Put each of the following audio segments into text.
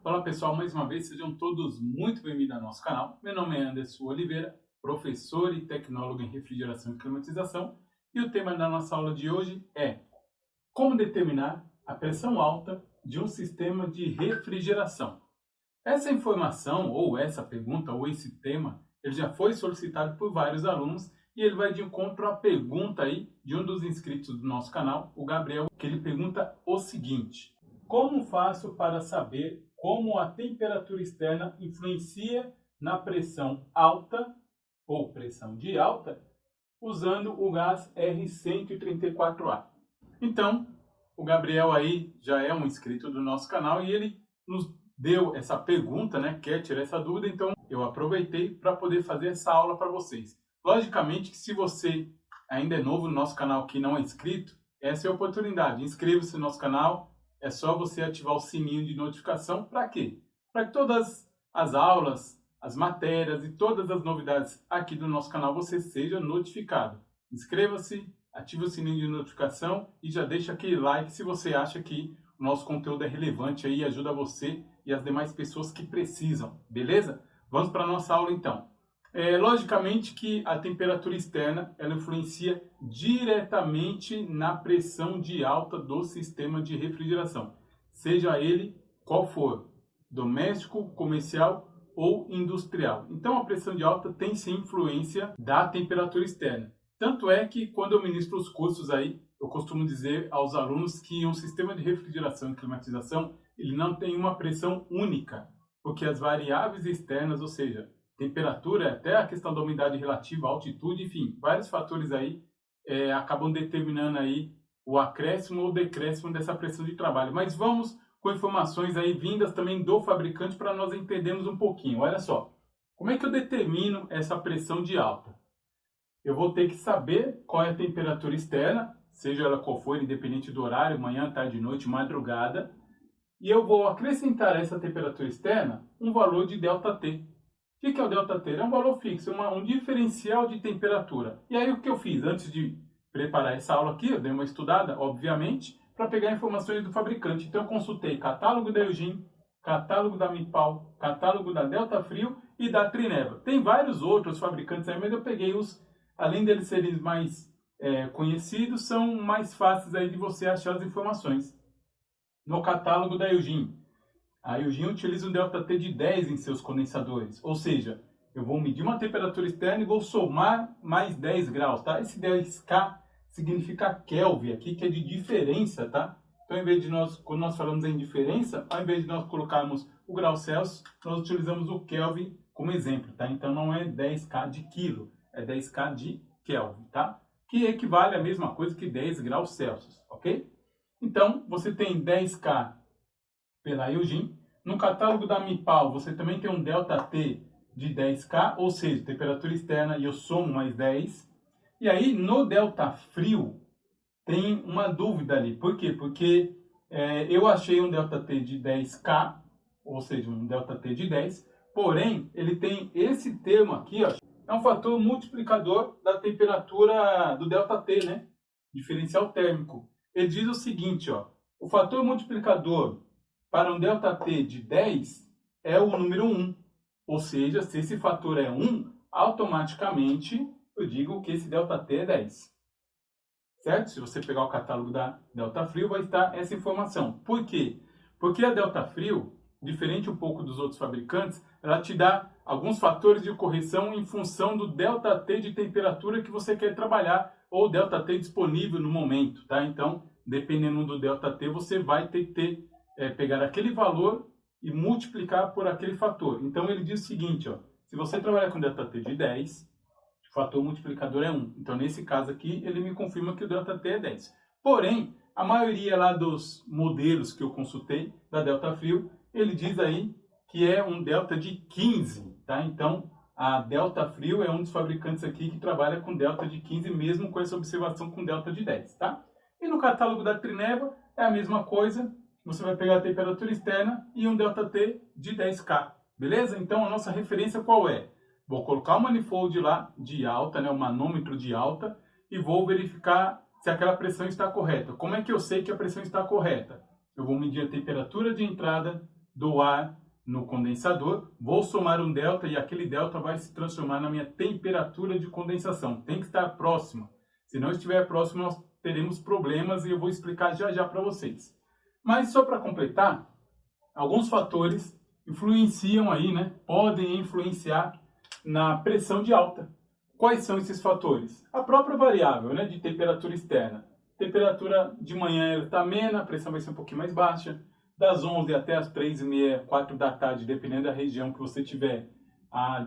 Olá pessoal, mais uma vez sejam todos muito bem-vindos ao nosso canal. Meu nome é Anderson Oliveira, professor e tecnólogo em refrigeração e climatização, e o tema da nossa aula de hoje é como determinar a pressão alta de um sistema de refrigeração. Essa informação, ou essa pergunta, ou esse tema, ele já foi solicitado por vários alunos e ele vai de encontro à pergunta aí de um dos inscritos do nosso canal, o Gabriel, que ele pergunta o seguinte: como faço para saber como a temperatura externa influencia na pressão alta ou pressão de alta usando o gás R134A? Então, o Gabriel aí já é um inscrito do nosso canal e ele nos deu essa pergunta, né? Quer tirar essa dúvida, então eu aproveitei para poder fazer essa aula para vocês. Logicamente que se você ainda é novo no nosso canal aqui, não é inscrito, essa é a oportunidade. Inscreva-se no nosso canal, é só você ativar o sininho de notificação. Para quê? Para que todas as aulas, as matérias e todas as novidades aqui do nosso canal você seja notificado. Inscreva-se, ative o sininho de notificação e já deixa aquele like se você acha que o nosso conteúdo é relevante aí e ajuda você e as demais pessoas que precisam, beleza? Vamos para a nossa aula então. Logicamente que a temperatura externa ela influencia diretamente na pressão de alta do sistema de refrigeração, seja ele qual for, doméstico, comercial ou industrial. Então a pressão de alta tem sim influência da temperatura externa. Tanto é que quando eu ministro os cursos aí, eu costumo dizer aos alunos que um sistema de refrigeração e climatização ele não tem uma pressão única, porque as variáveis externas, ou seja, temperatura, até a questão da umidade relativa, altitude, enfim, vários fatores aí acabam determinando aí o acréscimo ou decréscimo dessa pressão de trabalho. Mas vamos com informações aí vindas também do fabricante para nós entendermos um pouquinho. Olha só, como é que eu determino essa pressão de alta? Eu vou ter que saber qual é a temperatura externa, seja ela qual for, independente do horário, manhã, tarde, noite, madrugada, e eu vou acrescentar a essa temperatura externa um valor de ΔT. O que é o ΔT? É um valor fixo, um diferencial de temperatura. E aí o que eu fiz? Antes de preparar essa aula aqui, eu dei uma estudada, obviamente, para pegar informações do fabricante. Então eu consultei catálogo da Eugin, catálogo da Mipal, catálogo da Delta Frio e da Trineva. Tem vários outros fabricantes aí, mas eu peguei os, além deles serem mais conhecidos, são mais fáceis aí de você achar as informações. No catálogo da Eugin, a Eugin utiliza um ΔT de 10 em seus condensadores, ou seja, eu vou medir uma temperatura externa e vou somar mais 10 graus, tá? Esse 10K significa Kelvin aqui, que é de diferença, tá? Então, quando nós falamos em diferença, ao invés de nós colocarmos o grau Celsius, nós utilizamos o Kelvin como exemplo, tá? Então, não é 10K de quilo, é 10K de Kelvin, tá? Que equivale à mesma coisa que 10 graus Celsius, ok? Então, você tem 10K pela Eugin. No catálogo da Mipal, você também tem um ΔT de 10K, ou seja, temperatura externa, e eu somo mais 10. E aí, no Delta Frio, tem uma dúvida ali. Por quê? Porque eu achei um ΔT de 10K, ou seja, um ΔT de 10, porém, ele tem esse termo aqui, ó, é um fator multiplicador da temperatura do ΔT, né? Diferencial térmico. Ele diz o seguinte, ó, o fator multiplicador para um ΔT de 10 é o número 1. Ou seja, se esse fator é 1, automaticamente eu digo que esse ΔT é 10. Certo? Se você pegar o catálogo da Delta Frio, vai estar essa informação. Por quê? Porque a Delta Frio, diferente um pouco dos outros fabricantes, ela te dá alguns fatores de correção em função do ΔT de temperatura que você quer trabalhar ou ΔT disponível no momento, tá? Então, dependendo do ΔT, você vai ter que pegar aquele valor e multiplicar por aquele fator. Então, ele diz o seguinte, ó, se você trabalhar com ΔT de 10, o fator multiplicador é 1. Então, nesse caso aqui, ele me confirma que o ΔT é 10. Porém, a maioria lá dos modelos que eu consultei da Delta Frio, ele diz aí que é um delta de 15, tá? Então, a Delta Frio é um dos fabricantes aqui que trabalha com delta de 15, mesmo com essa observação com delta de 10, tá? E no catálogo da Trineva é a mesma coisa, você vai pegar a temperatura externa e um ΔT de 10K, beleza? Então, a nossa referência qual é? Vou colocar o manifold lá de alta, né, o manômetro de alta, e vou verificar se aquela pressão está correta. Como é que eu sei que a pressão está correta? Eu vou medir a temperatura de entrada, do ar no condensador, vou somar um delta e aquele delta vai se transformar na minha temperatura de condensação. Tem que estar próximo. Se não estiver próximo, nós teremos problemas e eu vou explicar já já para vocês. Mas só para completar, alguns fatores influenciam aí, né? Podem influenciar na pressão de alta. Quais são esses fatores? A própria variável, né, de temperatura externa. Temperatura de manhã está amena, a pressão vai ser um pouquinho mais baixa. Das 11 até as 3h30, 4 da tarde, dependendo da região que você tiver,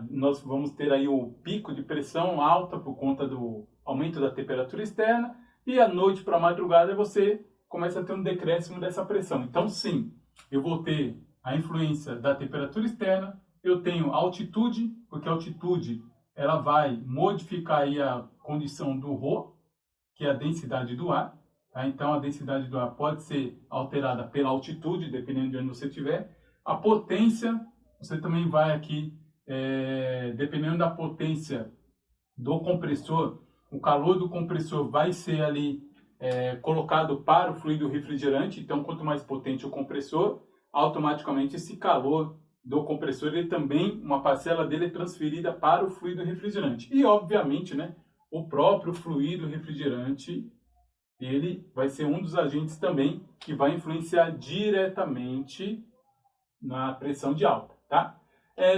nós vamos ter aí o pico de pressão alta por conta do aumento da temperatura externa. E à noite para a madrugada você começa a ter um decréscimo dessa pressão. Então sim, eu vou ter a influência da temperatura externa, eu tenho altitude, porque a altitude ela vai modificar aí a condição do Rho, que é a densidade do ar. Tá? Então, a densidade do ar pode ser alterada pela altitude, dependendo de onde você estiver. A potência, você também vai aqui, dependendo da potência do compressor, o calor do compressor vai ser ali colocado para o fluido refrigerante. Então, quanto mais potente o compressor, automaticamente esse calor do compressor, ele também, uma parcela dele é transferida para o fluido refrigerante. E, obviamente, né, o próprio fluido refrigerante, ele vai ser um dos agentes também que vai influenciar diretamente na pressão de alta, tá?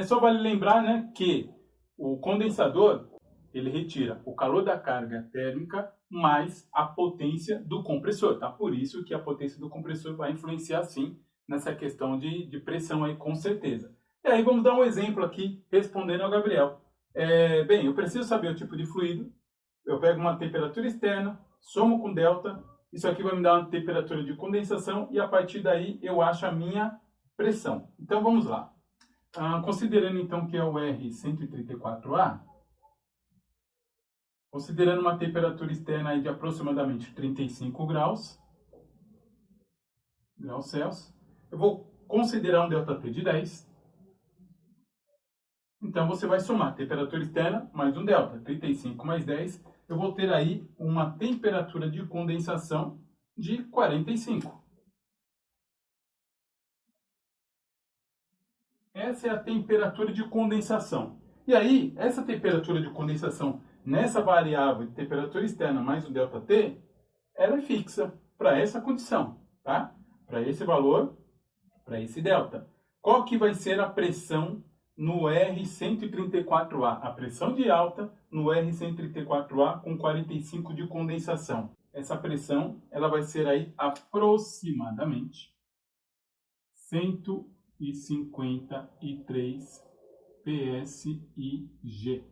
Só vale lembrar, né, que o condensador, ele retira o calor da carga térmica mais a potência do compressor, tá? Por isso que a potência do compressor vai influenciar, sim, nessa questão de pressão aí, com certeza. E aí vamos dar um exemplo aqui, respondendo ao Gabriel. Bem, eu preciso saber o tipo de fluido, eu pego uma temperatura externa, somo com delta, isso aqui vai me dar uma temperatura de condensação e a partir daí eu acho a minha pressão. Então vamos lá. Considerando então que é o R134A, considerando uma temperatura externa aí de aproximadamente 35 graus Celsius, eu vou considerar um ΔT de 10. Então você vai somar temperatura externa mais um delta, 35 mais 10, eu vou ter aí uma temperatura de condensação de 45. Essa é a temperatura de condensação. E aí, essa temperatura de condensação nessa variável de temperatura externa mais o ΔT, ela é fixa para essa condição, tá? Para esse valor, para esse delta. Qual que vai ser a pressão no R134A? A pressão de alta no R134A com 45 de condensação. Essa pressão ela vai ser aí aproximadamente 153 PSIG.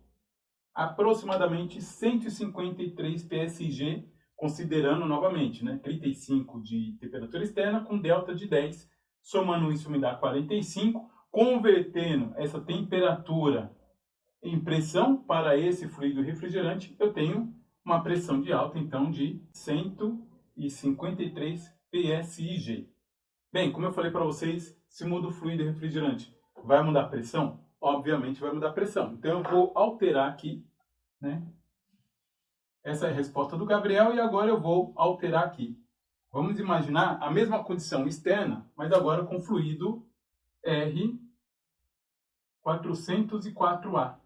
Aproximadamente 153 PSIG, considerando novamente, né, 35 de temperatura externa com delta de 10, somando isso me dá 45, convertendo essa temperatura em pressão para esse fluido refrigerante, eu tenho uma pressão de alta, então, de 153 PSIG. Bem, como eu falei para vocês, se muda o fluido refrigerante, vai mudar a pressão? Obviamente vai mudar a pressão. Então eu vou alterar aqui, né? Essa é a resposta do Gabriel e agora eu vou alterar aqui. Vamos imaginar a mesma condição externa, mas agora com fluido R404A.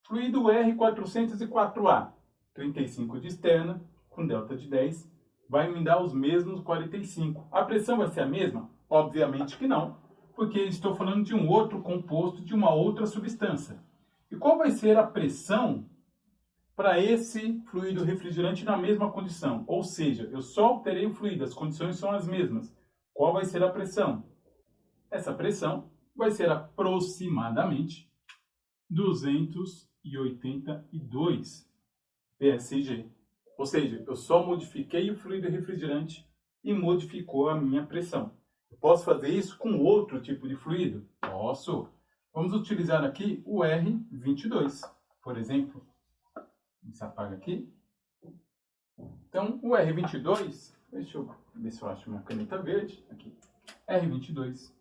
Fluido R404A, 35 de externa, com delta de 10, vai me dar os mesmos 45. A pressão vai ser a mesma? Obviamente que não, porque estou falando de um outro composto, de uma outra substância. E qual vai ser a pressão para esse fluido refrigerante na mesma condição? Ou seja, eu só alterei o fluido, as condições são as mesmas. Qual vai ser a pressão? Essa pressão vai ser aproximadamente 282 PSIG. Ou seja, eu só modifiquei o fluido refrigerante e modificou a minha pressão. Eu posso fazer isso com outro tipo de fluido? Posso. Vamos utilizar aqui o R22, por exemplo. Você apaga aqui. Então, o R22, deixa eu ver se eu acho uma caneta verde. Aqui. R22.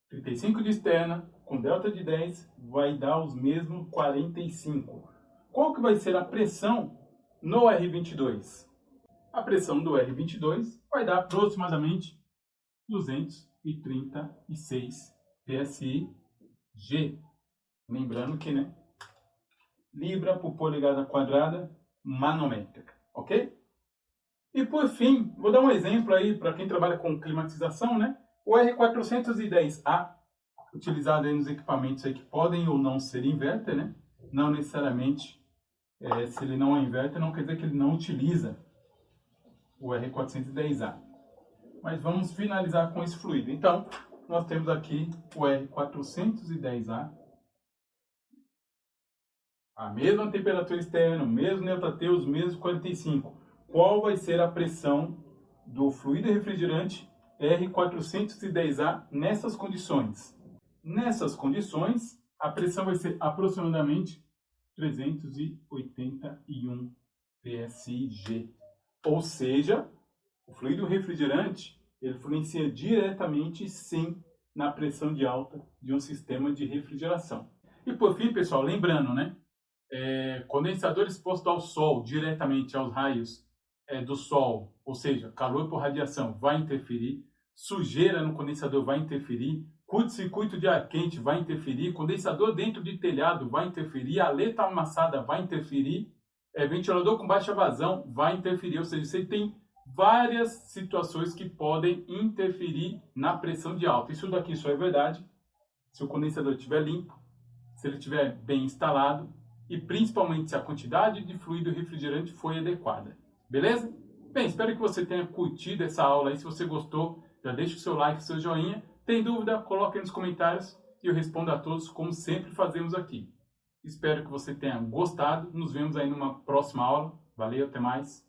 35 de externa, com delta de 10, vai dar os mesmos 45. Qual que vai ser a pressão no R22? A pressão do R22 vai dar aproximadamente 236 PSI-G. Lembrando que, né, libra por polegada quadrada manométrica, ok? E por fim, vou dar um exemplo aí para quem trabalha com climatização, né? O R410A, utilizado aí nos equipamentos aí que podem ou não ser inverter, né? Não necessariamente, se ele não é inverter, não quer dizer que ele não utiliza o R410A. Mas vamos finalizar com esse fluido. Então, nós temos aqui o R410A, a mesma temperatura externa, o mesmo ΔT, os mesmos 45. Qual vai ser a pressão do fluido refrigerante R410A nessas condições? Nessas condições, a pressão vai ser aproximadamente 381 PSI-G. Ou seja, o fluido refrigerante ele influencia diretamente, sim, na pressão de alta de um sistema de refrigeração. E por fim, pessoal, lembrando, né? Condensador exposto ao sol, diretamente aos raios do sol, ou seja, calor por radiação, vai interferir. Sujeira no condensador vai interferir. Curto-circuito de ar quente vai interferir. Condensador dentro de telhado vai interferir. Aleta amassada vai interferir. Ventilador com baixa vazão vai interferir. Ou seja, você tem várias situações que podem interferir na pressão de alta. Isso daqui só é verdade se o condensador estiver limpo, se ele estiver bem instalado e principalmente se a quantidade de fluido refrigerante foi adequada. Beleza? Bem, espero que você tenha curtido essa aula aí. Se você gostou, já deixa o seu like, o seu joinha. Tem dúvida? Coloque aí nos comentários e eu respondo a todos, como sempre fazemos aqui. Espero que você tenha gostado. Nos vemos aí numa próxima aula. Valeu, até mais.